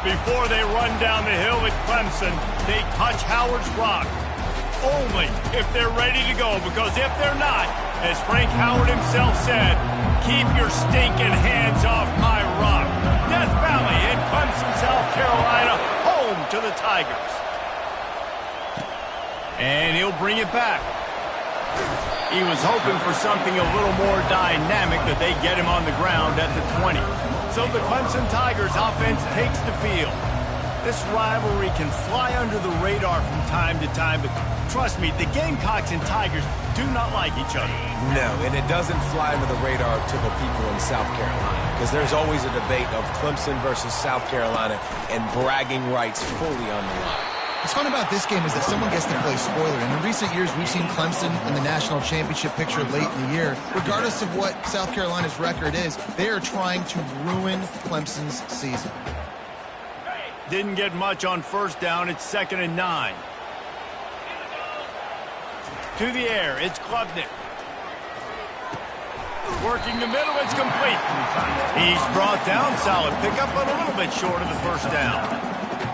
Before they run down the hill at Clemson, they touch Howard's rock. Only if they're ready to go, because if they're not, as Frank Howard himself said, keep your stinking hands off my rock. Death Valley in Clemson, South Carolina, home to the Tigers. And he'll bring it back. He was hoping for something a little more dynamic, that they get him on the ground at the 20. So the Clemson Tigers offense takes the field. This rivalry can fly under the radar from time to time, but trust me, the Gamecocks and Tigers do not like each other. No, and it doesn't fly under the radar to the people in South Carolina, because there's always a debate of Clemson versus South Carolina and bragging rights fully on the line. What's fun about this game is that someone gets to play spoiler. And in recent years, we've seen Clemson in the national championship picture late in the year. Regardless of what South Carolina's record is, they are trying to ruin Clemson's season. Didn't get much on first down. It's 2nd and 9. To the air, it's Klubnik. Working the middle, it's complete. He's brought down, solid pickup, but a little bit short of the first down.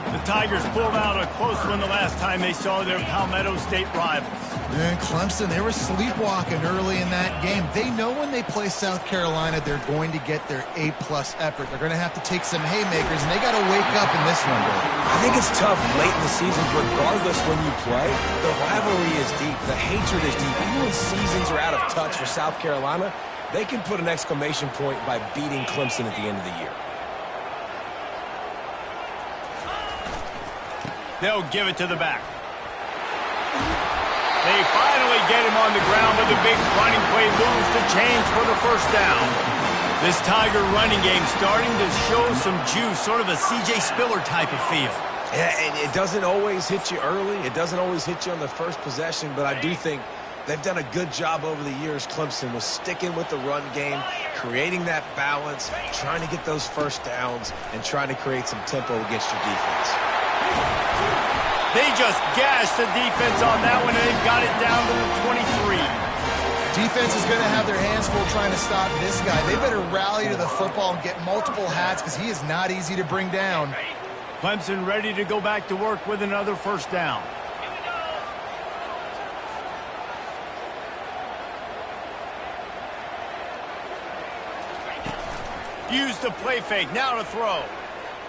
The Tigers pulled out a close one the last time they saw their Palmetto State rivals. And Clemson, they were sleepwalking early in that game. They know when they play South Carolina, they're going to get their A-plus effort. They're going to have to take some haymakers, and they got to wake up in this one, Bill. I think it's tough late in the season, regardless when you play. The rivalry is deep. The hatred is deep. Even when seasons are out of touch for South Carolina, they can put an exclamation point by beating Clemson at the end of the year. They'll give it to the back. They finally get him on the ground with a big running play, moves the chains for the first down. This Tiger running game starting to show some juice, sort of a C.J. Spiller type of feel. Yeah, and it doesn't always hit you early. It doesn't always hit you on the first possession, but I do think they've done a good job over the years, Clemson, with sticking with the run game, creating that balance, trying to get those first downs, and trying to create some tempo against your defense. They just gashed the defense on that one, and they've got it down to the 23. Defense is going to have their hands full trying to stop this guy. They better rally to the football and get multiple hats, because he is not easy to bring down. Clemson ready to go back to work with another first down. Use the play fake, now to throw.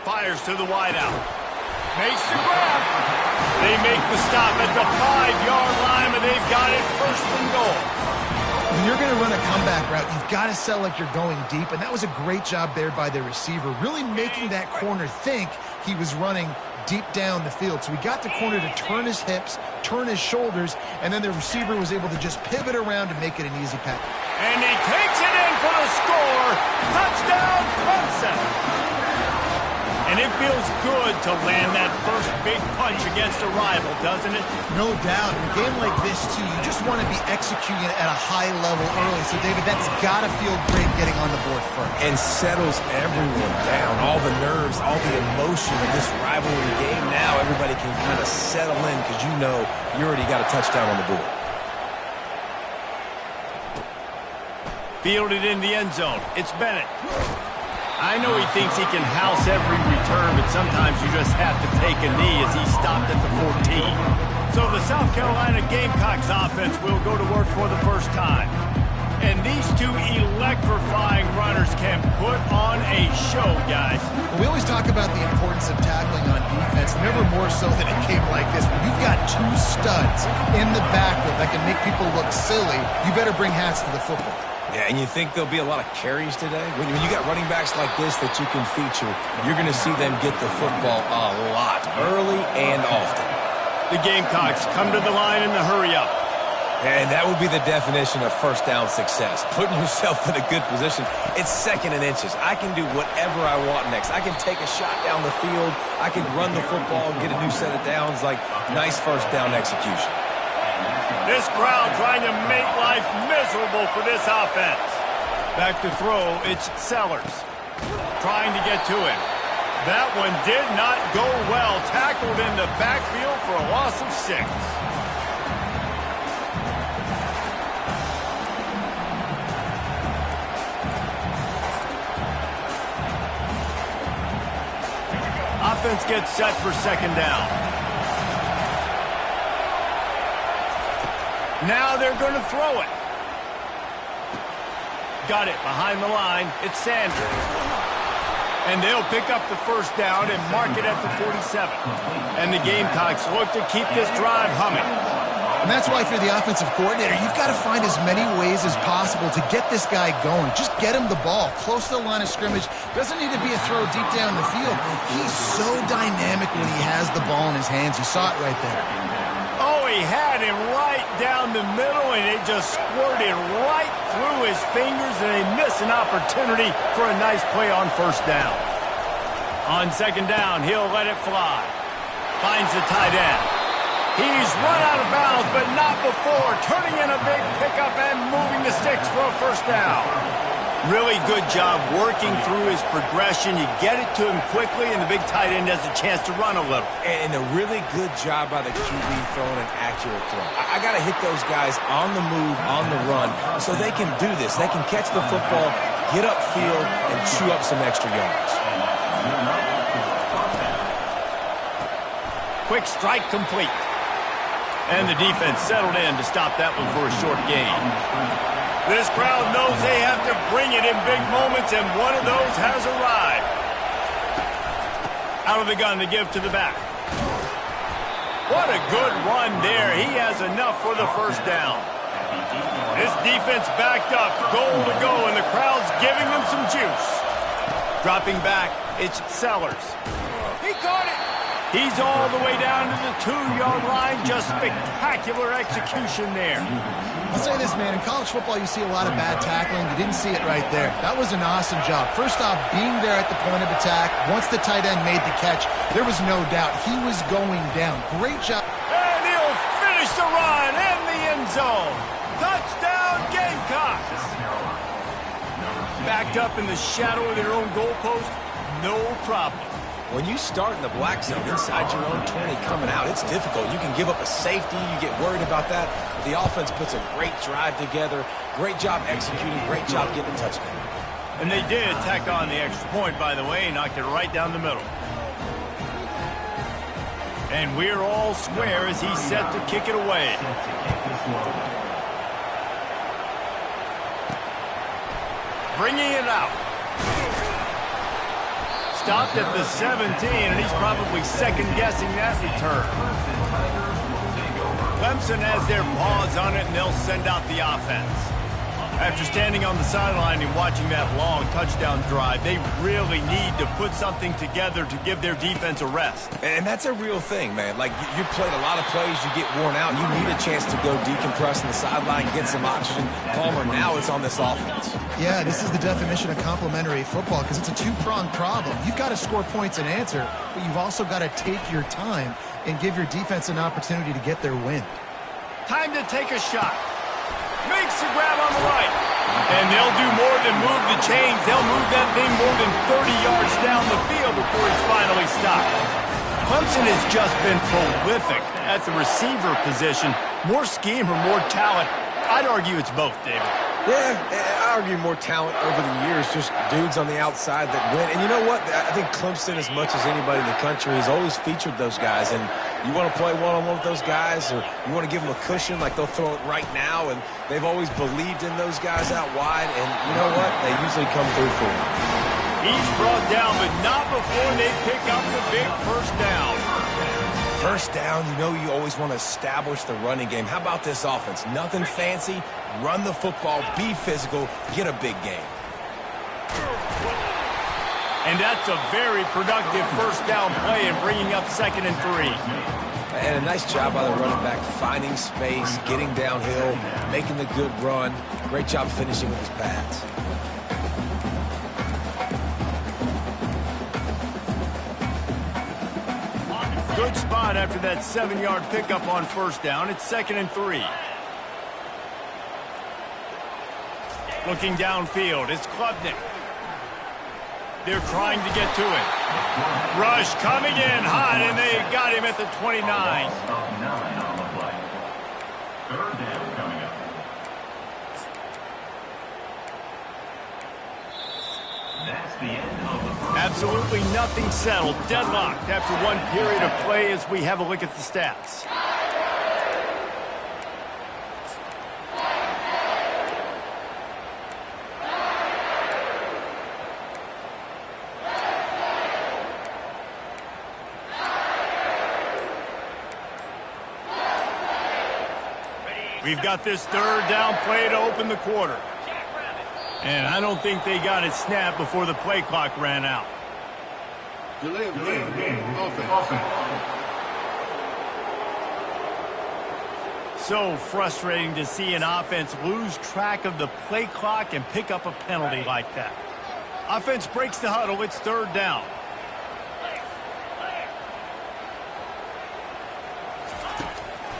Fires to the wideout. Makes the grab. They make the stop at the 5-yard line, and they've got it 1st and goal. When you're going to run a comeback route, you've got to sell like you're going deep, and that was a great job there by the receiver, really making that corner think he was running deep down the field. So we got the corner to turn his hips, turn his shoulders, and then the receiver was able to just pivot around and make it an easy pass. And he takes it in for the score. Touchdown, Clemson. And it feels good to land that first big punch against a rival, doesn't it? No doubt. In a game like this, too, you just want to be executing at a high level early. So, David, that's got to feel great getting on the board first. And settles everyone down. All the nerves, all the emotion of this rivalry game. Now everybody can kind of settle in because you know you already got a touchdown on the board. Fielded in the end zone. It's Bennett. I know he thinks he can house every return, but sometimes you just have to take a knee as he stopped at the 14. So the South Carolina Gamecocks offense will go to work for the first time. And these two electrifying runners can put on a show, guys. Well, we always talk about the importance of tackling on defense, never more so than a game like this. When you've got two studs in the backfield that can make people look silly, you better bring hats to the football. Yeah, and you think there'll be a lot of carries today? When you got running backs like this that you can feature, you're going to see them get the football a lot, early and often. The Gamecocks come to the line in the hurry-up. And that would be the definition of first down success, putting yourself in a good position. It's 2nd and inches. I can do whatever I want next. I can take a shot down the field. I can run the football and get a new set of downs. Like, nice first down execution. This crowd trying to make life miserable for this offense. Back to throw, it's Sellers. Trying to get to him. That one did not go well. Tackled in the backfield for a loss of 6. offense gets set for second down. Now they're going to throw it. Got it behind the line. It's Sanders. And they'll pick up the first down and mark it at the 47. And the Gamecocks look to keep this drive humming. And that's why, if you're the offensive coordinator, you've got to find as many ways as possible to get this guy going. Just get him the ball close to the line of scrimmage. Doesn't need to be a throw deep down the field. He's so dynamic when he has the ball in his hands. You saw it right there. Oh, he had him right down the middle, and it just squirted right through his fingers, and they miss an opportunity for a nice play on first down. On second down, he'll let it fly. Finds the tight end. He's run out of bounds, but not before turning in a big pickup and moving the sticks for a first down. Really good job working through his progression. You get it to him quickly, and the big tight end has a chance to run a little. And a really good job by the QB throwing an accurate throw. I got to hit those guys on the move, on the run, so they can do this. They can catch the football, get upfield, and chew up some extra yards. Quick strike complete. And the defense settled in to stop that one for a short gain. This crowd knows they have to bring it in big moments, and one of those has arrived. Out of the gun to give to the back. What a good run there. He has enough for the first down. This defense backed up, goal to go, and the crowd's giving them some juice. Dropping back, it's Sellers. He caught it. He's all the way down to the 2-yard line. Just spectacular execution there. I'll say this, man. In college football, you see a lot of bad tackling. You didn't see it right there. That was an awesome job. First off, being there at the point of attack. Once the tight end made the catch, there was no doubt he was going down. Great job. And he'll finish the run in the end zone. Touchdown, Gamecocks. Backed up in the shadow of their own goalpost, no problem. When you start in the black zone inside your own 20 coming out, it's difficult. You can give up a safety. You get worried about that. But the offense puts a great drive together. Great job executing. Great job getting a touchdown. And they did tack on the extra point, by the way. Knocked it right down the middle. And we're all square as he's set to kick it away. Bringing it out. Stopped at the 17, and he's probably second-guessing that return. Clemson has their paws on it, and they'll send out the offense. After standing on the sideline and watching that long touchdown drive, they really need to put something together to give their defense a rest. And that's a real thing, man. Like, you played a lot of plays, you get worn out. You need a chance to go decompress on the sideline, get some oxygen. Palmer, now it's on this offense. Yeah, this is the definition of complementary football because it's a two-pronged problem. You've got to score points and answer, but you've also got to take your time and give your defense an opportunity to get their win. Time to take a shot. Makes the grab on the right. And they'll do more than move the chains. They'll move that thing more than 30 yards down the field before it's finally stopped. Clemson has just been prolific at the receiver position. More scheme or more talent? I'd argue it's both, David. Yeah, I argue more talent over the years, just dudes on the outside that win. And you know what? I think Clemson, as much as anybody in the country, has always featured those guys. And you want to play one-on-one with those guys, or you want to give them a cushion, like they'll throw it right now. And they've always believed in those guys out wide. And you know what? They usually come through for them. He's brought down, but not before they pick up the big first down. First down, you know you always want to establish the running game. How about this offense? Nothing fancy. Run the football, be physical, get a big game. And that's a very productive first down play and bringing up 2nd and 3. And a nice job by the running back, finding space, getting downhill, making the good run. Great job finishing with his pads. Good spot after that 7-yard pickup on first down. It's 2nd and 3. Looking downfield, it's Klubnik. They're trying to get to it. Rush coming in hot, and they got him at the 29. Absolutely nothing settled. Deadlocked after one period of play as we have a look at the stats. We've got this third down play to open the quarter. And I don't think they got it snapped before the play clock ran out. Delay of game. Offense. So frustrating to see an offense lose track of the play clock and pick up a penalty like that. Offense breaks the huddle. It's third down.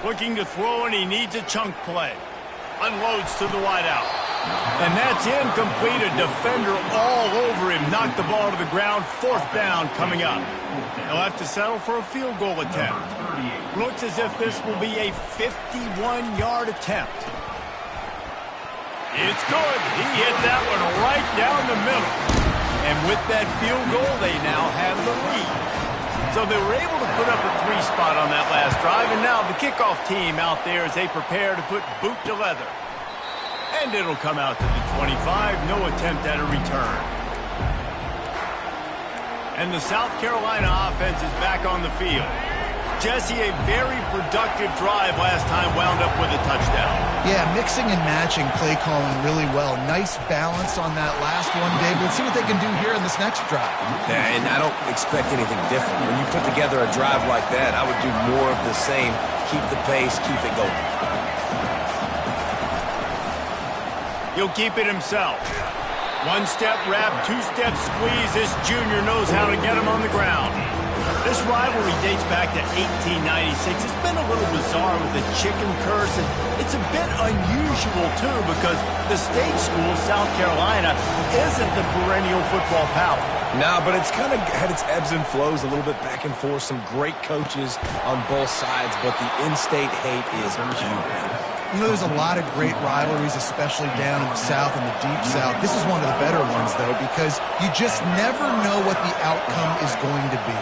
Looking to throw, and he needs a chunk play. Unloads to the wideout. And that's incomplete. A defender all over him. Knocked the ball to the ground. Fourth down coming up. He'll have to settle for a field goal attempt. Looks as if this will be a 51-yard attempt. It's good. He hit that one right down the middle. And with that field goal, they now have the lead. So they were able to put up a 3-spot on that last drive, and now the kickoff team out there as they prepare to put boot to leather. And it'll come out to the 25, no attempt at a return. And the South Carolina offense is back on the field. Jesse, a very productive drive last time wound up with a touchdown. Yeah, mixing and matching play calling really well. Nice balance on that last one, Dave. Let's see what they can do here in this next drive. Yeah, and I don't expect anything different. When you put together a drive like that, I would do more of the same. Keep the pace, keep it going. He'll keep it himself. One-step wrap, two-step squeeze. This junior knows how to get him on the ground. This rivalry dates back to 1896. It's been a little bizarre with the chicken curse, and it's a bit unusual, too, because the state school, South Carolina, isn't the perennial football power. No, but it's kind of had its ebbs and flows, a little bit back and forth. Some great coaches on both sides, but the in-state hate is beautiful. You know, there's a lot of great rivalries, especially down in the South and the Deep South. This is one of the better ones, though, because you just never know what the outcome is going to be.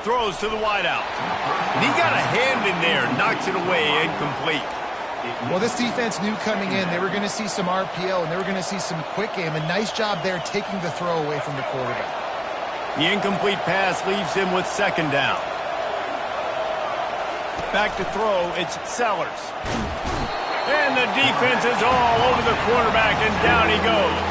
Throws to the wideout. And he got a hand in there, knocks it away, incomplete. Well, this defense knew coming in they were going to see some RPO and they were going to see some quick game. A nice job there taking the throw away from the quarterback. The incomplete pass leaves him with second down. Back to throw, it's Sellers. And the defense is all over the quarterback, and down he goes.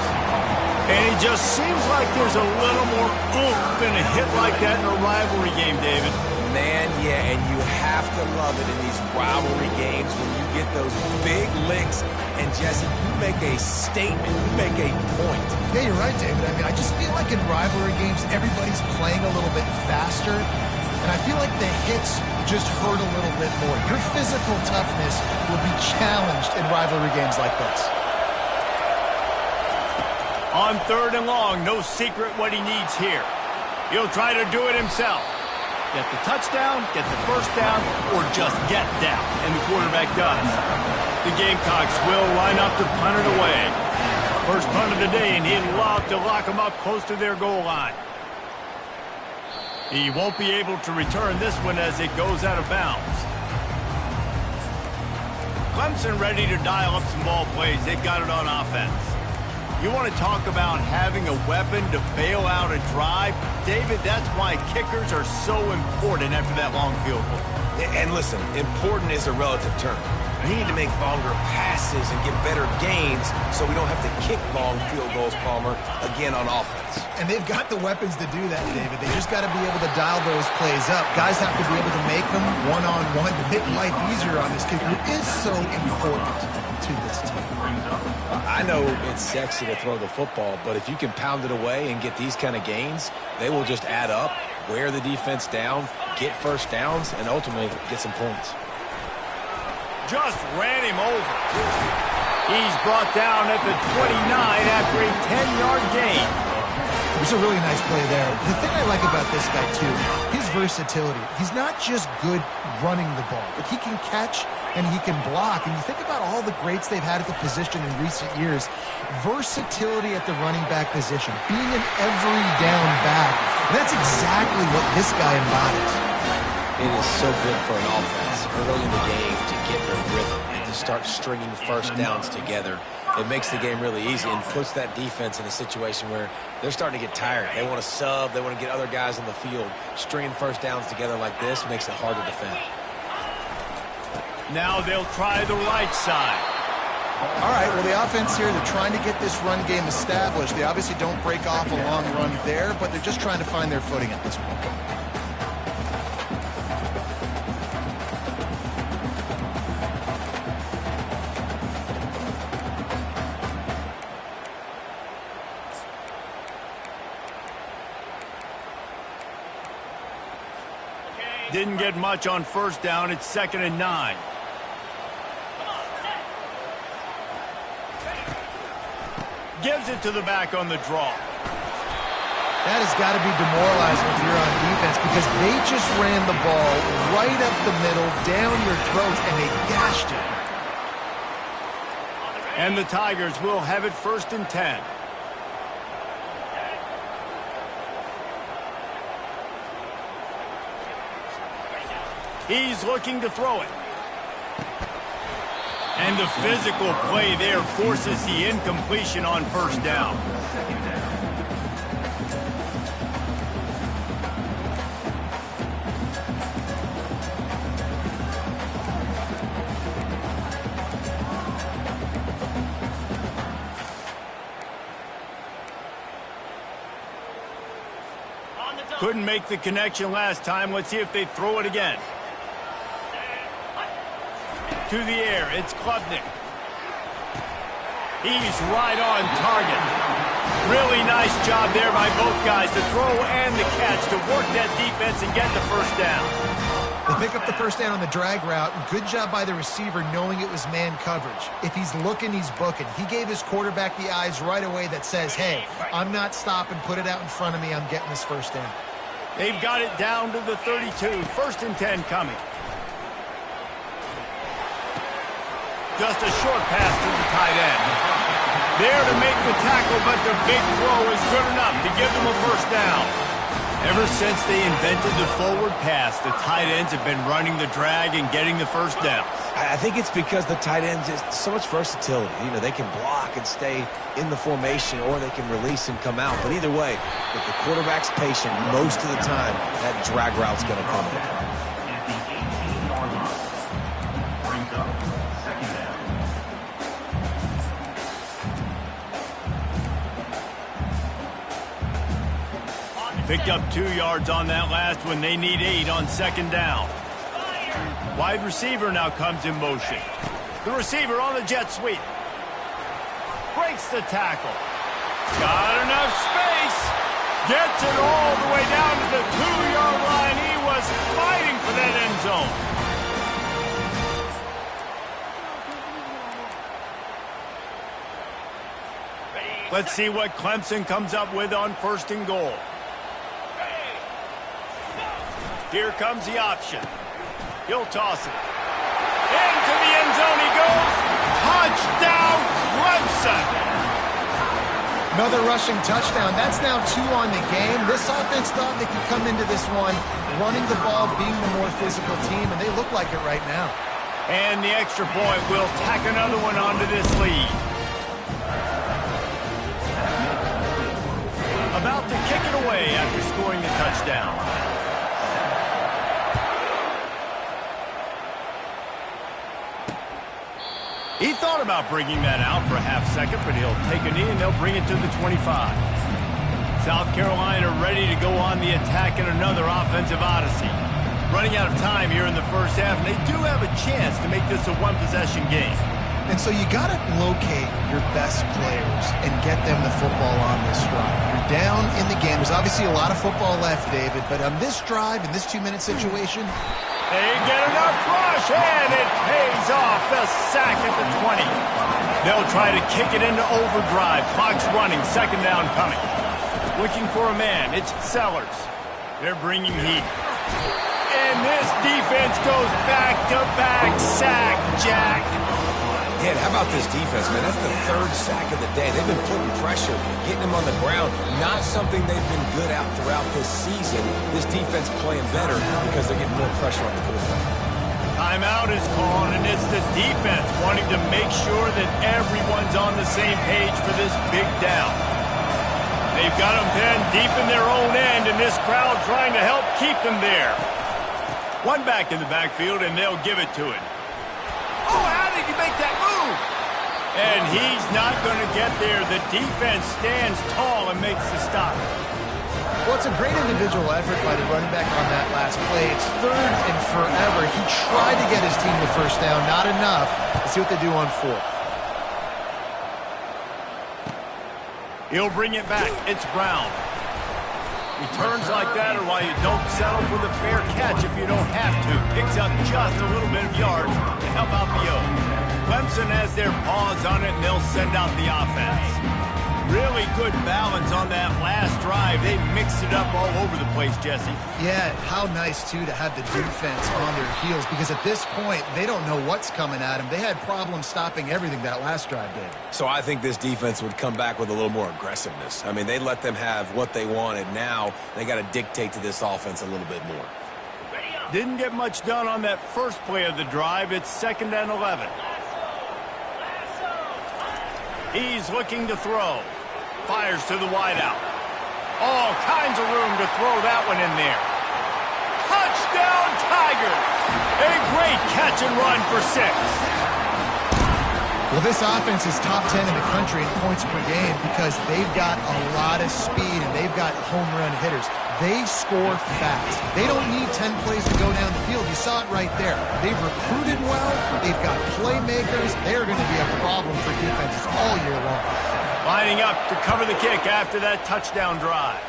And it just seems like there's a little more oomph in a hit like that in a rivalry game, David. Man, yeah, and you have to love it in these rivalry games when you get those big licks. And, Jesse, you make a statement. You make a point. Yeah, you're right, David. I mean, I just feel like in rivalry games, everybody's playing a little bit faster. And I feel like the hits just hurt a little bit more. Your physical toughness will be challenged in rivalry games like this. On third and long, no secret what he needs here. He'll try to do it himself. Get the touchdown, get the first down, or just get down. And the quarterback does. The Gamecocks will line up to punt it away. First punt of the day, and he'd love to lock them up close to their goal line. He won't be able to return this one as it goes out of bounds. Clemson ready to dial up some ball plays. They've got it on offense. You want to talk about having a weapon to bail out a drive? David, that's why kickers are so important after that long field goal. And listen, important is a relative term. We need to make longer passes and get better gains so we don't have to kick long field goals, Palmer, again on offense. And they've got the weapons to do that, David. They just got to be able to dial those plays up. Guys have to be able to make them one-on-one to make life easier on this kicker, who is so important to this team. I know it's sexy to throw the football, but if you can pound it away and get these kind of gains, they will just add up, wear the defense down, get first downs, and ultimately get some points. Just ran him over. He's brought down at the 29 after a 10-yard gain. It was a really nice play there. The thing I like about this guy, too, his versatility. He's not just good running the ball, but he can catch and he can block. And you think about all the greats they've had at the position in recent years. Versatility at the running back position, being an every down back. And that's exactly what this guy embodies. It is so good for an offense early in the game to get their rhythm and to start stringing first downs together. It makes the game really easy and puts that defense in a situation where they're starting to get tired. They want to sub. They want to get other guys on the field. Stringing first downs together like this makes it hard to defend. Now they'll try the right side. All right, well, the offense here, they're trying to get this run game established. They obviously don't break off a long run there, but they're just trying to find their footing at this point. Didn't get much on first down. It's 2nd and 9. Gives it to the back on the draw. That has got to be demoralizing if you're on defense because they just ran the ball right up the middle, down your throats, and they gashed it. And the Tigers will have it 1st and 10. He's looking to throw it. And the physical play there forces the incompletion on first down. Couldn't make the connection last time. Let's see if they throw it again. To the air, it's Klubnik. He's right on target. Really nice job there by both guys, the throw and the catch, to work that defense and get the first down. They pick up the first down on the drag route. Good job by the receiver knowing it was man coverage. If he's looking, he's booking. He gave his quarterback the eyes right away that says, hey, I'm not stopping, put it out in front of me, I'm getting this first down. They've got it down to the 32, 1st and 10 coming. Just a short pass to the tight end. There to make the tackle, but the big throw is good enough to give them a first down. Ever since they invented the forward pass, the tight ends have been running the drag and getting the first down. I think it's because the tight ends is so much versatility. You know, they can block and stay in the formation, or they can release and come out. But either way, if the quarterback's patient most of the time, that drag route's going to come in. Picked up 2 yards on that last one. They need 8 on 2nd down. Wide receiver now comes in motion. The receiver on the jet sweep. Breaks the tackle. Got enough space. Gets it all the way down to the 2-yard line. He was fighting for that end zone. Let's see what Clemson comes up with on 1st and goal. Here comes the option. He'll toss it. Into the end zone he goes. Touchdown, Clemson! Another rushing touchdown. That's now 2 on the game. This offense thought they could come into this one running the ball, being the more physical team, and they look like it right now. And the extra point will tack another one onto this lead. About to kick it away after scoring the touchdown. He thought about bringing that out for a half second, but he'll take a knee and they'll bring it to the 25. South Carolina ready to go on the attack in another offensive odyssey. Running out of time here in the first half, and they do have a chance to make this a one-possession game. And so you got to locate your best players and get them the football on this drive. You're down in the game. There's obviously a lot of football left, David, but on this drive, in this 2-minute situation, they get enough rush, and it pays off. The sack at the 20. They'll try to kick it into overdrive. Clock's running. 2nd down coming. Looking for a man. It's Sellers. They're bringing heat. And this defense goes back-to-back sack, Jack. Yeah, how about this defense, man? That's the third sack of the day. They've been putting pressure, getting them on the ground. Not something they've been good at throughout this season. This defense playing better because they're getting more pressure on the quarterback. Timeout is called, and it's the defense wanting to make sure that everyone's on the same page for this big down. They've got them pinned deep in their own end, and this crowd trying to help keep them there. One back in the backfield, and they'll give it to him. Oh, how did he make that move? And he's not going to get there. The defense stands tall and makes the stop. Well, it's a great individual effort by the running back on that last play. It's third and forever. He tried to get his team the first down. Not enough. Let's see what they do on fourth. He'll bring it back. It's Brown. Returns like that are why you don't settle for the fair catch if you don't have to. Picks up just a little bit of yards to help out the O. Clemson has their paws on it, and they'll send out the offense. Really good balance on that last drive. They mixed it up all over the place, Jesse. Yeah, how nice, too, to have the defense on their heels, because at this point, they don't know what's coming at them. They had problems stopping everything that last drive did. So I think this defense would come back with a little more aggressiveness. I mean, they let them have what they wanted. Now they got to dictate to this offense a little bit more. Didn't get much done on that first play of the drive. It's 2nd and 11. He's looking to throw. Fires to the wideout. All kinds of room to throw that one in there. Touchdown, Tigers! A great catch and run for 6. Well, this offense is top 10 in the country in points per game because they've got a lot of speed and they've got home run hitters. They score fast. They don't need 10 plays to go down the field. You saw it right there. They've recruited well. They've got playmakers. They're going to be a problem for defenses all year long. Lining up to cover the kick after that touchdown drive.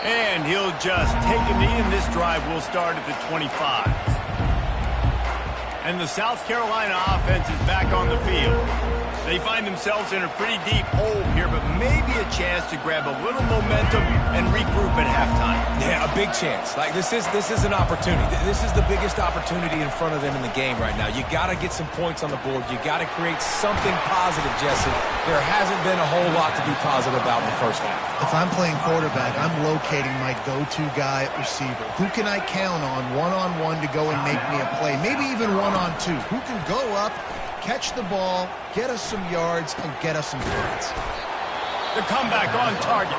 And he'll just take a knee, and this drive will start at the 25. And the South Carolina offense is back on the field. They find themselves in a pretty deep hole here, but maybe a chance to grab a little momentum and regroup at halftime. Yeah, a big chance. Like this is an opportunity. This is the biggest opportunity in front of them in the game right now. You got to get some points on the board. You got to create something positive, Jesse. There hasn't been a whole lot to be positive about in the first half. If I'm playing quarterback, I'm locating my go-to guy at receiver. Who can I count on one-on-one to go and make me a play? Maybe even one-on-two. Who can go up, catch the ball, get us some yards, and get us some points. The comeback on target.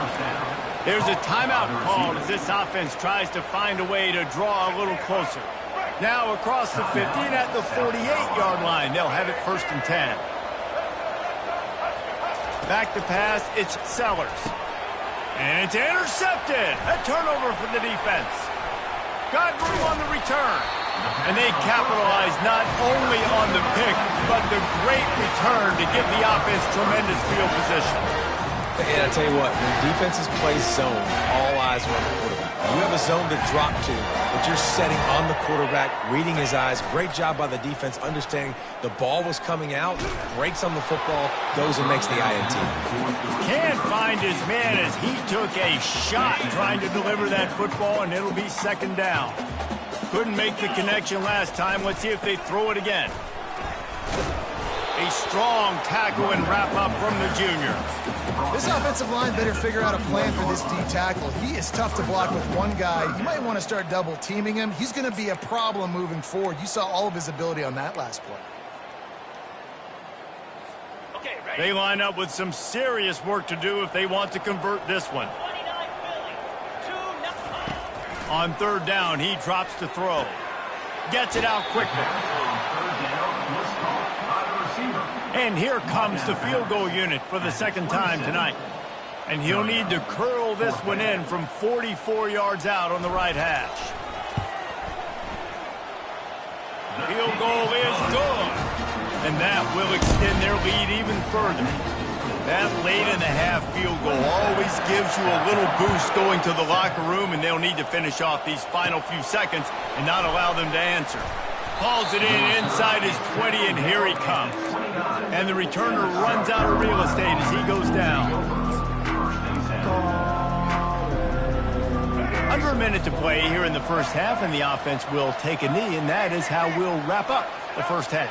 There's a timeout called as this offense tries to find a way to draw a little closer. Now across the 50 and at the 48-yard line. They'll have it 1st and 10. Back to pass, it's Sellers. And it's intercepted. A turnover for the defense. Got room on the return. And they capitalize not only on the pick, but the great return to give the offense tremendous field position. And I tell you what, when defenses play zone, all eyes are on the quarterback. You have a zone to drop to, but you're setting on the quarterback, reading his eyes. Great job by the defense, understanding the ball was coming out, breaks on the football, goes and makes the INT. Can't find his man as he took a shot trying to deliver that football, and it'll be 2nd down. Couldn't make the connection last time. Let's see if they throw it again. A strong tackle and wrap-up from the junior. This offensive line better figure out a plan for this D tackle. He is tough to block with one guy. You might want to start double-teaming him. He's going to be a problem moving forward. You saw all of his ability on that last play. They line up with some serious work to do if they want to convert this one. On 3rd down, he drops to throw. Gets it out quickly. And here comes the field goal unit for the 2nd time tonight. And he'll need to curl this one in from 44 yards out on the right hash. Field goal is good. And that will extend their lead even further. That late-in-the-half field goal always gives you a little boost going to the locker room, and they'll need to finish off these final few seconds and not allow them to answer. Hauls it in inside his 20, and here he comes. And the returner runs out of real estate as he goes down. 1 minute to play here in the first half, and the offense will take a knee, and that is how we'll wrap up the first half.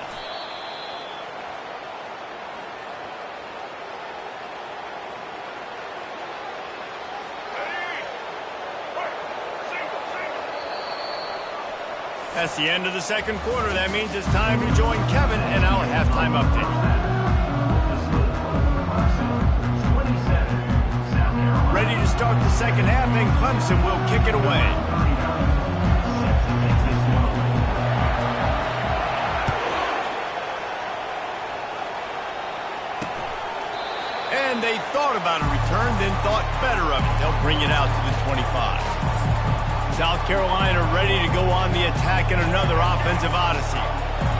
That's the end of the second quarter. That means it's time to join Kevin in our halftime update. Ready to start the second half, and Clemson will kick it away. And they thought about a return, then thought better of it. They'll bring it out to the 25. South Carolina ready to go on the attack in another offensive odyssey.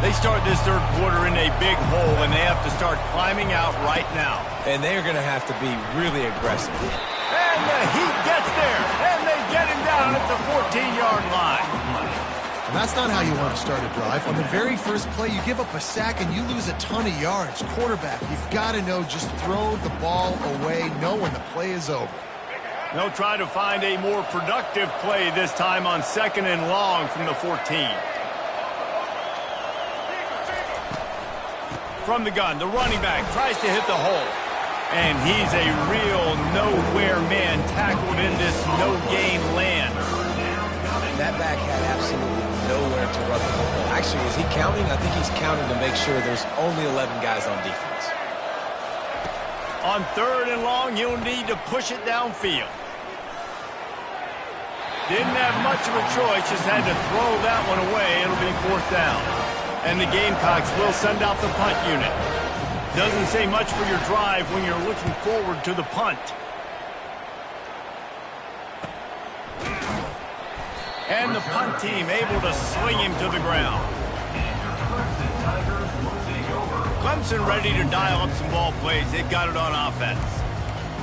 They start this third quarter in a big hole, and they have to start climbing out right now. And they're going to have to be really aggressive. And the Heat gets there, and they get him down at the 14-yard line. And that's not how you want to start a drive. On the very first play, you give up a sack and you lose a ton of yards. Quarterback, you've got to know, just throw the ball away, know when the play is over. They'll try to find a more productive play this time on 2nd and long from the 14. From the gun, the running back tries to hit the hole. And he's a real nowhere man tackled in this no-gain land. That back had absolutely nowhere to run the football. Actually, is he counting? I think he's counting to make sure there's only 11 guys on defense. On 3rd and long, you'll need to push it downfield. Didn't have much of a choice, just had to throw that one away. It'll be 4th down. And the Gamecocks will send out the punt unit. Doesn't say much for your drive when you're looking forward to the punt. And the punt team able to swing him to the ground. Clemson ready to dial up some ball plays. They've got it on offense.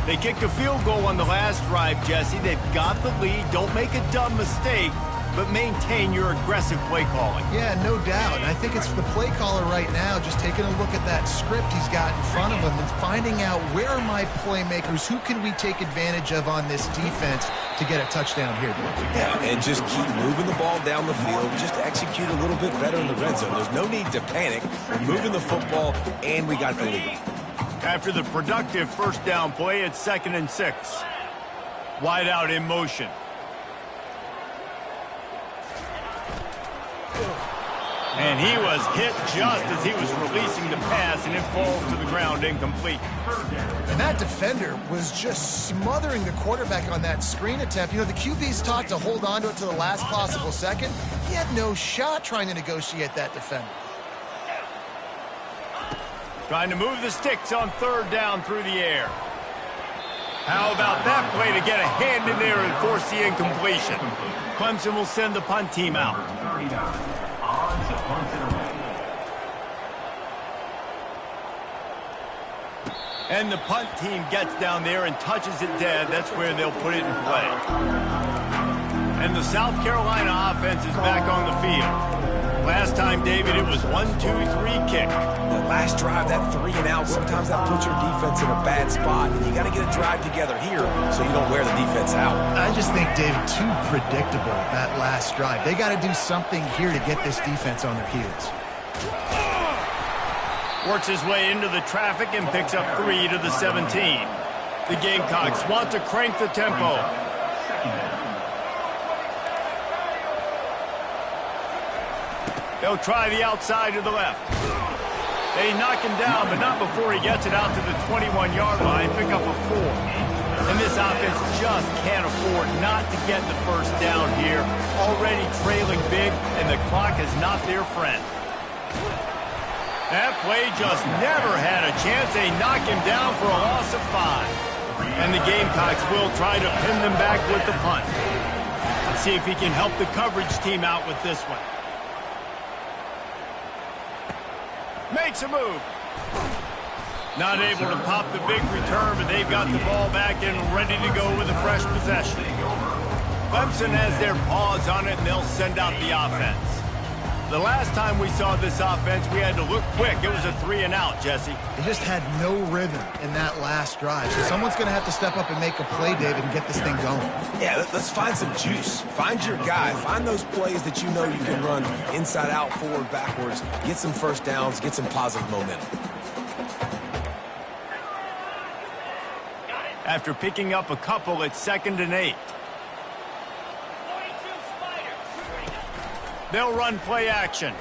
They kicked a field goal on the last drive, Jesse. They've got the lead. Don't make a dumb mistake, but maintain your aggressive play calling. Yeah, no doubt. And I think it's the play caller right now just taking a look at that script he's got in front of him and finding out where are my playmakers, who can we take advantage of on this defense to get a touchdown here. Yeah, and just keep moving the ball down the field. Just execute a little bit better in the red zone. There's no need to panic. We're moving the football, and we got the lead. After the productive first down play, it's 2nd and 6. Wide out in motion. And he was hit just as he was releasing the pass, and it falls to the ground incomplete. And that defender was just smothering the quarterback on that screen attempt. You know, the QB's taught to hold on to it to the last possible second. He had no shot trying to negotiate that defender. Trying to move the sticks on 3rd down through the air. How about that play to get a hand in there and force the incompletion? Clemson will send the punt team out. And the punt team gets down there and touches it dead. That's where they'll put it in play. And the South Carolina offense is back on the field. Last time, David, it was 1-2-3 kick. The last drive, that 3 and out, sometimes that puts your defense in a bad spot. And you got to get a drive together here so you don't wear the defense out. I just think, David, too predictable, that last drive. They got to do something here to get this defense on their heels. Works his way into the traffic and picks up 3 to the 17. The Gamecocks want to crank the tempo. They'll try the outside to the left. They knock him down, but not before he gets it out to the 21-yard line, pick up a 4. And this offense just can't afford not to get the first down here. Already trailing big, and the clock is not their friend. That play just never had a chance. They knock him down for a loss of 5. And the Gamecocks will try to pin them back with the punt. Let's see if he can help the coverage team out with this one. Makes a move. Not able to pop the big return, but they've got the ball back and ready to go with a fresh possession. Clemson has their paws on it, and they'll send out the offense. The last time we saw this offense, we had to look quick. It was a 3-and-out, Jesse. They just had no rhythm in that last drive. So someone's going to have to step up and make a play, David, and get this thing going. Yeah, let's find some juice. Find your guy. Find those plays that you know you can run inside out, forward, backwards. Get some first downs. Get some positive momentum. After picking up a couple, it's 2nd and 8. They'll run play action.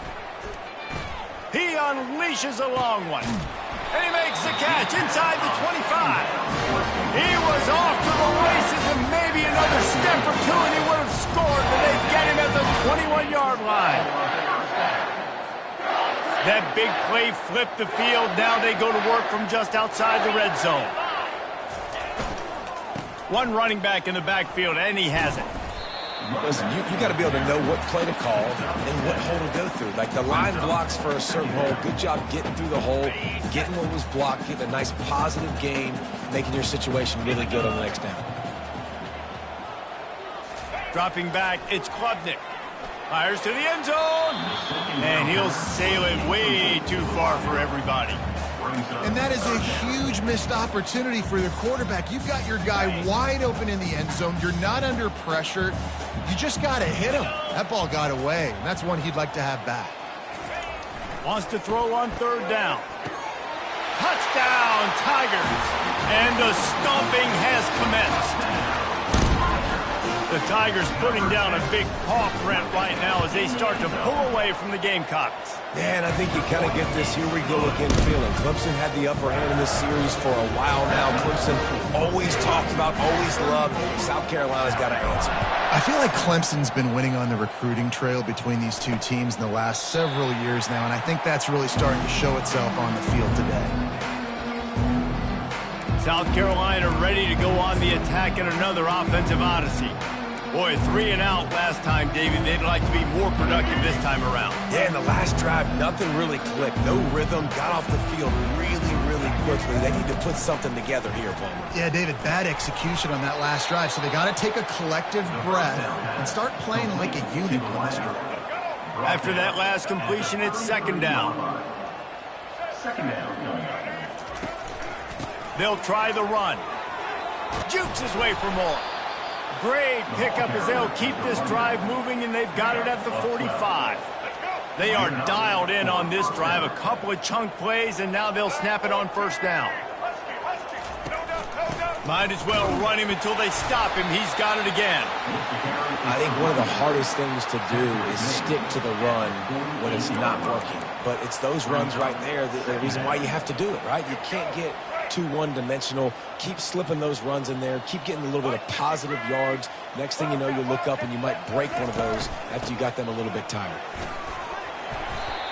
He unleashes a long one. And he makes the catch inside the 25. He was off to the races and maybe another step or two and he would have scored, but they get him at the 21-yard line. That big play flipped the field. Now they go to work from just outside the red zone. One running back in the backfield, and he has it. Listen, you got to be able to know what play to call and what hole to go through. Like the line blocks for a certain hole. Good job getting through the hole, getting what was blocked, getting a nice positive gain, making your situation really good on the next down. Dropping back, it's Klubnik. Fires to the end zone, and he'll sail it way too far for everybody. And that is a huge missed opportunity for the quarterback. You've got your guy wide open in the end zone. You're not under pressure. You just got to hit him. That ball got away, and that's one he'd like to have back. Wants to throw on 3rd down. Touchdown, Tigers! And the stomping has commenced. The Tigers putting down a big paw print right now as they start to pull away from the Gamecocks. Man, I think you kind of get this here we go again feeling. Clemson had the upper hand in this series for a while now. Clemson always talked about, always loved. South Carolina's got to answer. I feel like Clemson's been winning on the recruiting trail between these two teams in the last several years now, and I think that's really starting to show itself on the field today. South Carolina ready to go on the attack in another offensive odyssey. Boy, 3-and-out last time, David. They'd like to be more productive this time around. Yeah, in the last drive, nothing really clicked. No rhythm. Got off the field really, really quickly. They need to put something together here, Palmer. Yeah, David, bad execution on that last drive. So they got to take a collective breath and start playing like a unit on this drive. After that last completion, it's 2nd down. They'll try the run. Jukes his way for more. Great pickup as they'll keep this drive moving, and they've got it at the 45. They are dialed in on this drive. A couple of chunk plays, and now they'll snap it on 1st down. Might as well run him until they stop him. He's got it again. I think one of the hardest things to do is stick to the run when it's not working. But it's those runs right there, the reason why you have to do it, right? You can't get too one-dimensional. Keep slipping those runs in there. Keep getting a little bit of positive yards. Next thing you know, you look up and you might break one of those after you got them a little bit tired.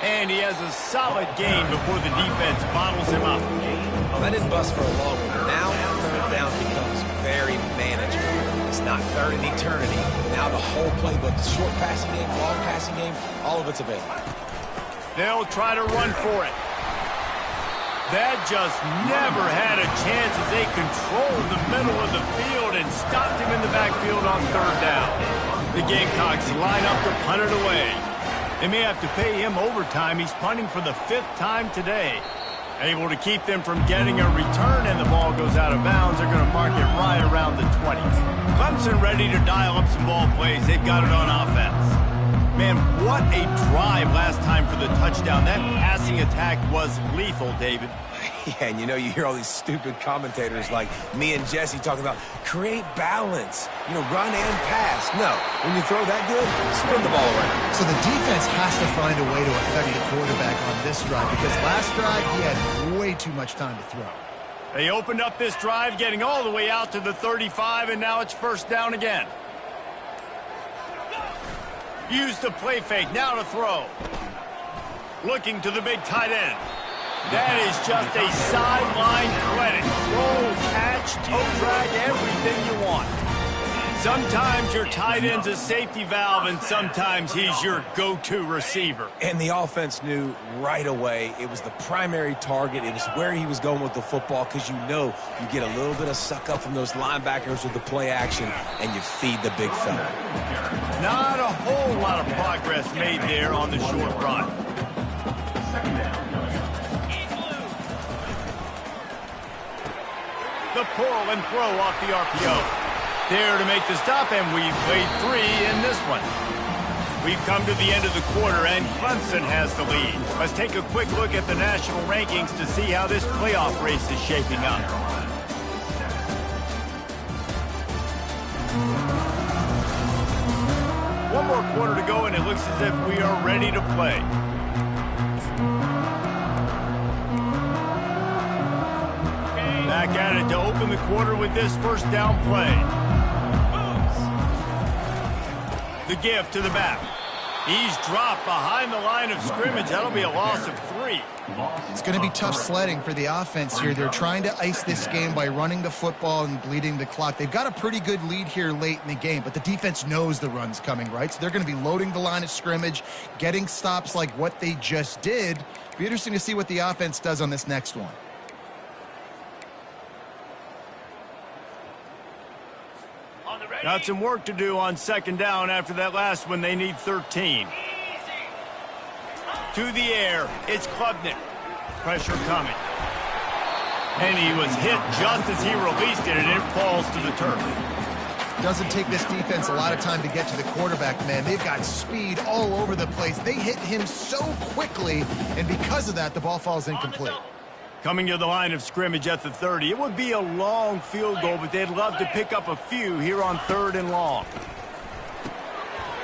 And he has a solid gain before the defense bottles him up. Well, that didn't bust for a long one. Now, 3rd down becomes very manageable. It's not 3rd in eternity. Now the whole playbook, the short passing game, long passing game, all of it's available. They'll try to run for it. That just never had a chance as they controlled the middle of the field and stopped him in the backfield on 3rd down. The Gamecocks line up to punt it away. They may have to pay him overtime. He's punting for the 5th time today. Able to keep them from getting a return, and the ball goes out of bounds. They're going to mark it right around the 20s. Clemson ready to dial up some ball plays. They've got it on offense. Man, what a drive last time for the touchdown. That passing attack was lethal, David. Yeah, and you hear all these stupid commentators like me and Jesse talking about create balance, run and pass. No, when you throw that good, spin the ball around. So the defense has to find a way to affect the quarterback on this drive because last drive he had way too much time to throw. They opened up this drive, getting all the way out to the 35, and now it's 1st down again. Use the play fake, now to throw. Looking to the big tight end. That is just a sideline clinic. Roll, catch, toe drag, everything you want. Sometimes your tight end's a safety valve, and sometimes he's your go-to receiver. And the offense knew right away it was the primary target. It was where he was going with the football, because you know you get a little bit of suck up from those linebackers with the play action, and you feed the big fella. Not a whole lot of progress made there on the short run. The pull and throw off the RPO. There to make the stop, and we've played 3 in this one. We've come to the end of the quarter, and Clemson has the lead. Let's take a quick look at the national rankings to see how this playoff race is shaping up. One more quarter to go, and it looks as if we are ready to play. Back at it to open the quarter with this first down play. The give to the back. He's dropped behind the line of scrimmage. That'll be a loss of 3. It's going to be tough sledding for the offense here. They're trying to ice this game by running the football and bleeding the clock. They've got a pretty good lead here late in the game, but the defense knows the run's coming, right? So they're going to be loading the line of scrimmage, getting stops like what they just did. Be interesting to see what the offense does on this next one. Got some work to do on second down after that last one. They need 13. To the air, it's Klubnik. Pressure coming. And he was hit just as he released it, and it falls to the turf. Doesn't take this defense a lot of time to get to the quarterback, man. They've got speed all over the place. They hit him so quickly, and because of that, the ball falls incomplete. Coming to the line of scrimmage at the 30. It would be a long field goal, but they'd love to pick up a few here on 3rd and long.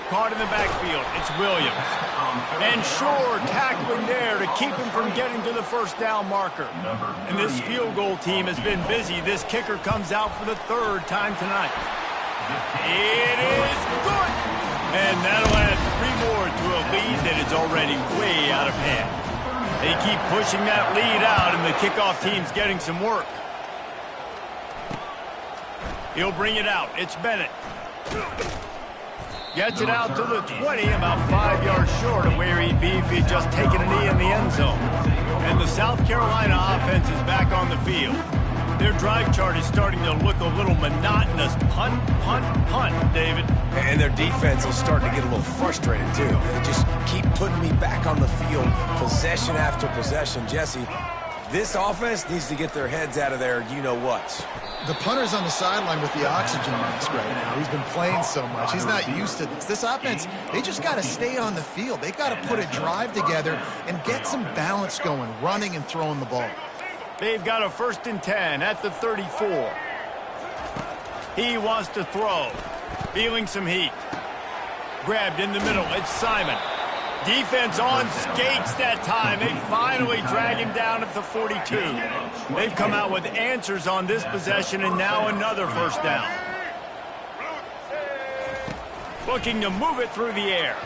Caught in the backfield. It's Williams. And Shore tackling there to keep him from getting to the first down marker. And this field goal team has been busy. This kicker comes out for the 3rd time tonight. It is good! And that'll add 3 more to a lead that is already way out of hand. They keep pushing that lead out, and the kickoff team's getting some work. He'll bring it out. It's Bennett. Gets it out to the 20, about 5 yards short of where he'd be if he'd just taken a knee in the end zone. And the South Carolina offense is back on the field. Their drive chart is starting to look a little monotonous. Punt, punt, punt, David. And their defense is starting to get a little frustrated, too. They just keep putting me back on the field, possession after possession. Jesse, this offense needs to get their heads out of there, you-know-whats. The punter's on the sideline with the oxygen mask right now. He's been playing so much. He's not used to this. This offense, they just got to stay on the field. They've got to put a drive together and get some balance going, running and throwing the ball. They've got a 1st and 10 at the 34. He wants to throw. Feeling some heat. Grabbed in the middle. It's Simon. Defense on skates that time. They finally drag him down at the 42. They've come out with answers on this possession, and now another first down. Looking to move it through the air.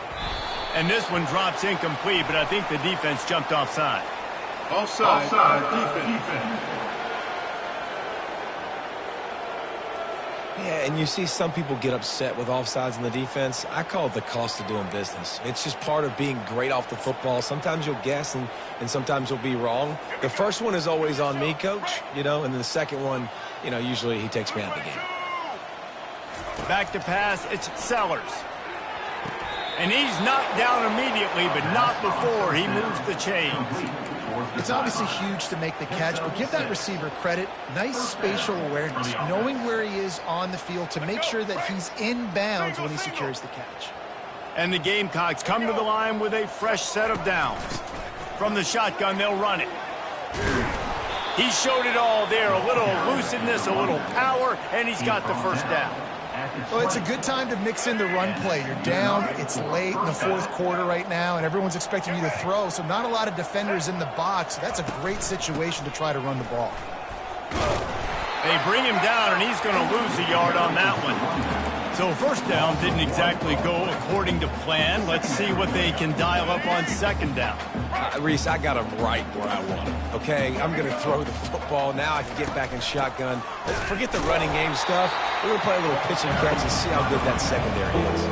And this one drops incomplete, but I think the defense jumped offside. Offside defense. Yeah, and you see some people get upset with offsides in the defense. I call it the cost of doing business. It's just part of being great off the football. Sometimes you'll guess and sometimes you'll be wrong. The first one is always on me, Coach, and then the second one, usually he takes me out of the game. Back to pass, it's Sellers. And he's knocked down immediately, but not before he moves the chains. It's obviously huge to make the catch, but give that receiver credit. Nice spatial awareness, knowing where he is on the field to make sure that he's in bounds when he secures the catch. And the Gamecocks come to the line with a fresh set of downs. From the shotgun, they'll run it. He showed it all there, a little elusiveness, a little power, and he's got the first down. Well, it's a good time to mix in the run play. You're down, it's late in the 4th quarter right now, and everyone's expecting you to throw, so not a lot of defenders in the box. That's a great situation to try to run the ball. They bring him down, and he's going to lose a yard on that one. So first down didn't exactly go according to plan. Let's see what they can dial up on second down. Reese, I got him right where I want him, okay? I'm going to throw the football. Now I can get back in shotgun. Forget the running game stuff. We're going to play a little pitch and catch and see how good that secondary is.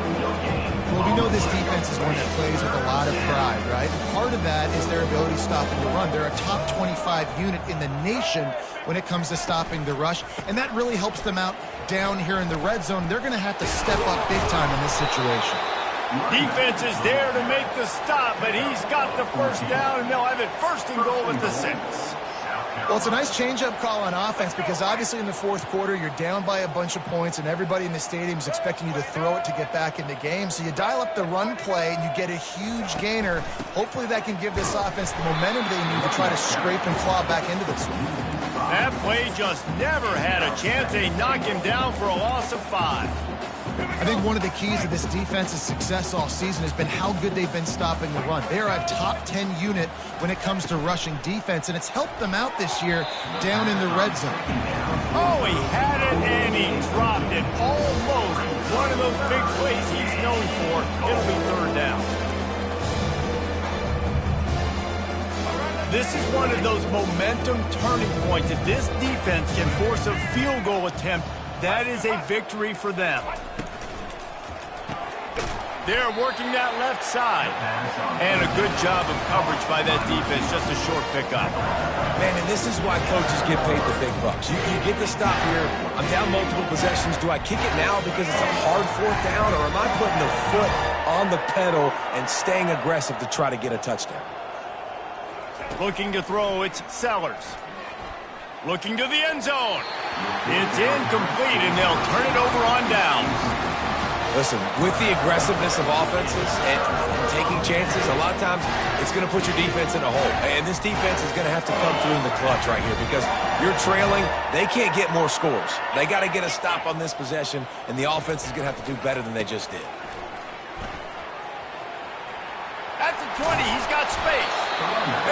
Well, we know this defense is one that plays with a lot of pride, right? And part of that is their ability stopping the run. They're a top 25 unit in the nation when it comes to stopping the rush, and that really helps them out down here in the red zone. They're going to have to step up big time in this situation. Defense is there to make the stop, but he's got the first down, and they'll have it first and goal at the 6. Well, it's a nice change-up call on offense because obviously in the fourth quarter, you're down by a bunch of points and everybody in the stadium is expecting you to throw it to get back in the game. So you dial up the run play and you get a huge gainer. Hopefully that can give this offense the momentum they need to try to scrape and claw back into this one. That play just never had a chance. They knock him down for a loss of 5. I think one of the keys to this defense's success all season has been how good they've been stopping the run. They are a top 10 unit when it comes to rushing defense, and it's helped them out this year down in the red zone. Oh, he had it, and he dropped it. Almost one of those big plays he's known for. It'll be third down. This is one of those momentum turning points. If this defense can force a field goal attempt, that is a victory for them. They're working that left side. And a good job of coverage by that defense. Just a short pickup. Man, and this is why coaches get paid the big bucks. You get the stop here. I'm down multiple possessions. Do I kick it now because it's a hard fourth down, or am I putting the foot on the pedal and staying aggressive to try to get a touchdown? Looking to throw, it's Sellers. Looking to the end zone. It's incomplete, and they'll turn it over on downs. Listen, with the aggressiveness of offenses and taking chances, a lot of times it's going to put your defense in a hole. And this defense is going to have to come through in the clutch right here because you're trailing. They can't get more scores. They got to get a stop on this possession, and the offense is going to have to do better than they just did. At the 20, he's got space.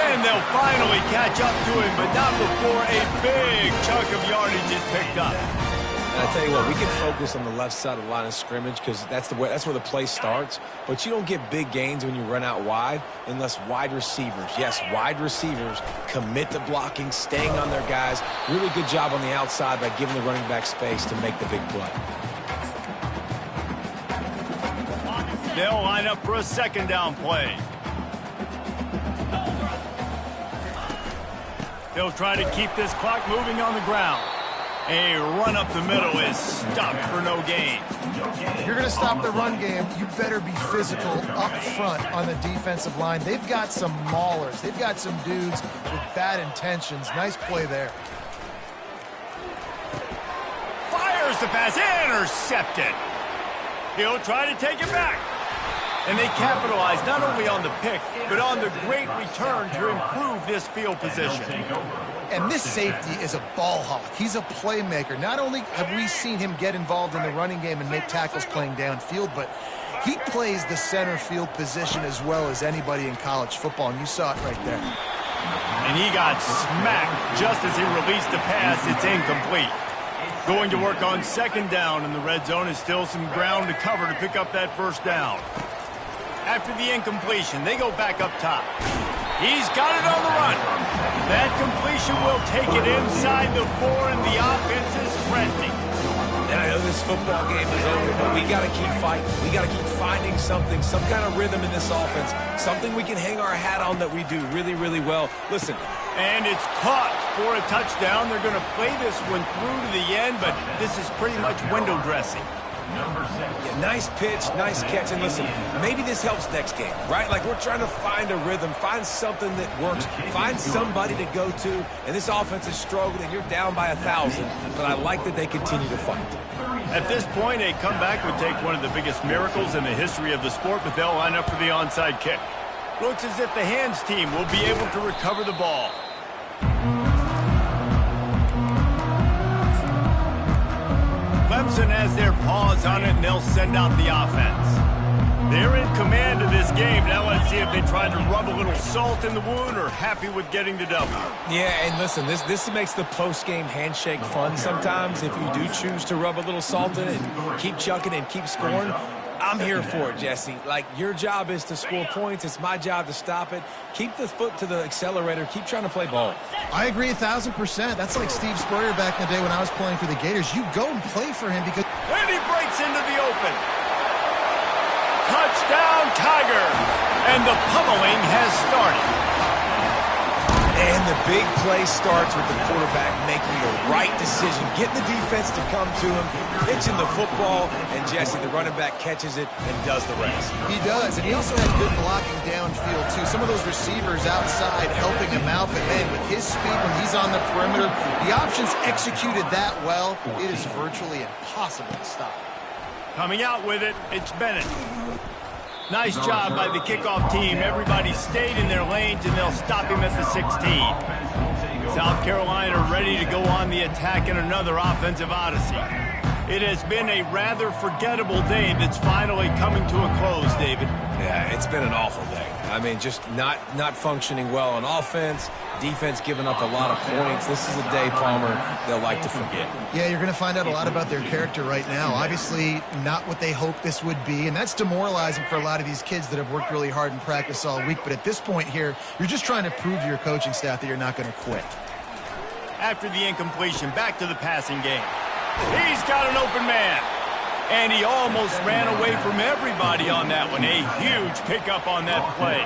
And they'll finally catch up to him, but not before a big chunk of yardage is picked up. And I tell you what, we can focus on the left side of the line of scrimmage because that's where the play starts. But you don't get big gains when you run out wide unless wide receivers, yes, wide receivers commit to blocking, staying on their guys. Really good job on the outside by giving the running back space to make the big play. They'll line up for a second down play. They'll try to keep this clock moving on the ground. A run up the middle is stopped for no gain. If you're going to stop the run game, you better be physical up front on the defensive line. They've got some maulers. They've got some dudes with bad intentions. Nice play there. Fires the pass, intercepted. He'll try to take it back. And they capitalize not only on the pick, but on the great return to improve this field position. And this safety is a ball hawk. He's a playmaker. Not only have we seen him get involved in the running game and make tackles playing downfield, but he plays the center field position as well as anybody in college football, and you saw it right there. And he got smacked just as he released the pass. It's incomplete. Going to work on second down, and the red zone is still some ground to cover to pick up that first down. After the incompletion, they go back up top. He's got it on the run. That completion will take it inside the 4, and the offense is frenzied. And I know this football game is over, but we got to keep fighting. We got to keep finding something, some kind of rhythm in this offense, something we can hang our hat on that we do really, really well. Listen. And it's caught for a touchdown. They're going to play this one through to the end, but this is pretty much window dressing. Yeah, nice pitch, nice catch, and listen, maybe this helps next game, right? Like we're trying to find a rhythm, find something that works, find somebody to go to, and this offense is struggling. You're down by 1,000, but I like that they continue to fight. At this point, a comeback would take one of the biggest miracles in the history of the sport, but they'll line up for the onside kick. Looks as if the hands team will be able to recover the ball. Clemson has their paws on it, and they'll send out the offense. They're in command of this game. Now let's see if they tried to rub a little salt in the wound or happy with getting the W. Yeah, and listen, this makes the post-game handshake fun sometimes if you do choose to rub a little salt in it and keep chucking and keep scoring. I'm here for it, Jesse. Like, your job is to score points. It's my job to stop it. Keep the foot to the accelerator. Keep trying to play ball. I agree 1,000%. That's like Steve Spurrier back in the day when I was playing for the Gators. You go and play for him because... And he breaks into the open. Touchdown, Tiger. And the pummeling has started. And the big play starts with the quarterback making the right decision, getting the defense to come to him, pitching the football, and Jesse, the running back, catches it and does the rest. He does, and he also had good blocking downfield, too. Some of those receivers outside helping him out, but man, with his speed when he's on the perimeter, the options executed that well, it is virtually impossible to stop. Coming out with it, it's Bennett. Nice job by the kickoff team. Everybody stayed in their lanes, and they'll stop him at the 16. South Carolina ready to go on the attack in another offensive odyssey. It has been a rather forgettable day that's finally coming to a close, David. Yeah, it's been an awful day. I mean, just not functioning well on offense, defense giving up a lot of points. This is a day, Palmer, they'll like to forget. Yeah, you're going to find out a lot about their character right now. Obviously, not what they hoped this would be, and that's demoralizing for a lot of these kids that have worked really hard in practice all week. But at this point here, you're just trying to prove to your coaching staff that you're not going to quit. After the incompletion, back to the passing game. He's got an open man. And he almost ran away from everybody on that one. A huge pickup on that play.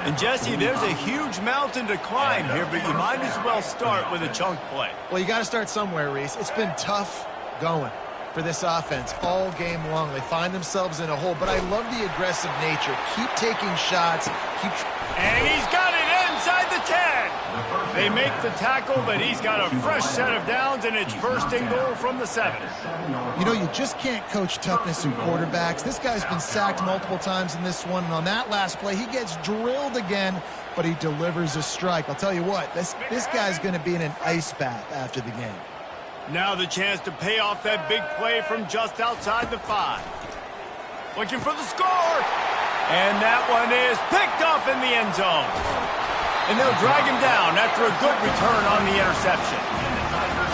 And, Jesse, there's a huge mountain to climb here, but you might as well start with a chunk play. Well, you got to start somewhere, Reese. It's been tough going for this offense all game long. They find themselves in a hole, but I love the aggressive nature. Keep taking shots. And he's got it inside the 10. They make the tackle, but he's got a fresh set of downs, and it's first and goal from the 7. You know, you just can't coach toughness in quarterbacks. This guy's been sacked multiple times in this one, and on that last play, he gets drilled again, but he delivers a strike. I'll tell you what, this guy's going to be in an ice bath after the game. Now the chance to pay off that big play from just outside the 5. Looking for the score. And that one is picked off in the end zone. And they'll drag him down after a good return on the interception.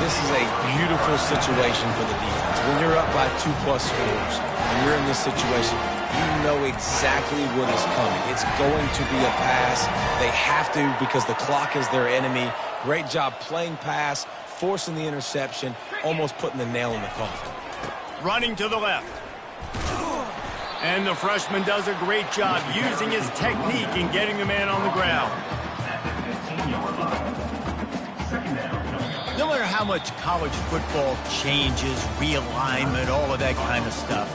This is a beautiful situation for the defense. When you're up by 2+ scores and you're in this situation, you know exactly what is coming. It's going to be a pass. They have to because the clock is their enemy. Great job playing pass, forcing the interception, almost putting the nail in the coffin. Running to the left. And the freshman does a great job using his technique and getting the man on the ground. No matter how much college football changes, realignment, all of that kind of stuff,